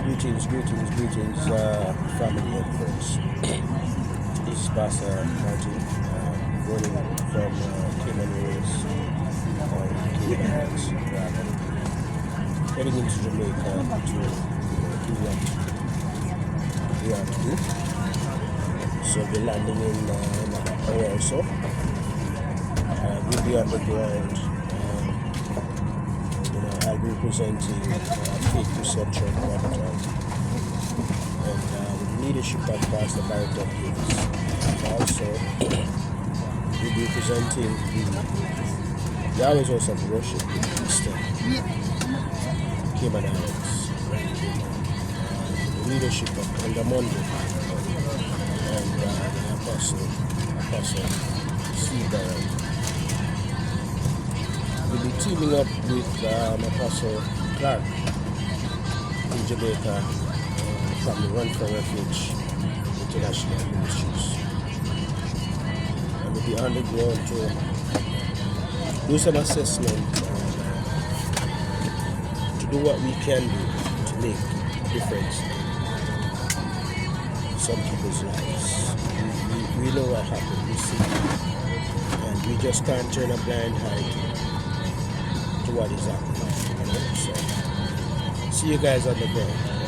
Greetings, family and friends. This is Pastor Martin, running from Cayman Airways, Cayman Islands, heading into Jamaica to do what we have to do. So we'll be landing in another hour or so. We'll be on the ground. I'll be presenting faith reception and advertising. And with the leadership of Pastor Barrington Davis. Also, we'll be presenting the hours also of worship in Eastern Cayman Islands. The leadership of Elder Monday and the Apostle Steve Barron. We'll be teaming up with Apostle Clark in Jamaica from the Run for Refuge International Ministries. And we'll be on the ground to do some assessment, to do what we can do to make a difference in some people's lives. We know what happened, we see, and we just can't turn a blind eye to what is happening. So, see you guys on the ground.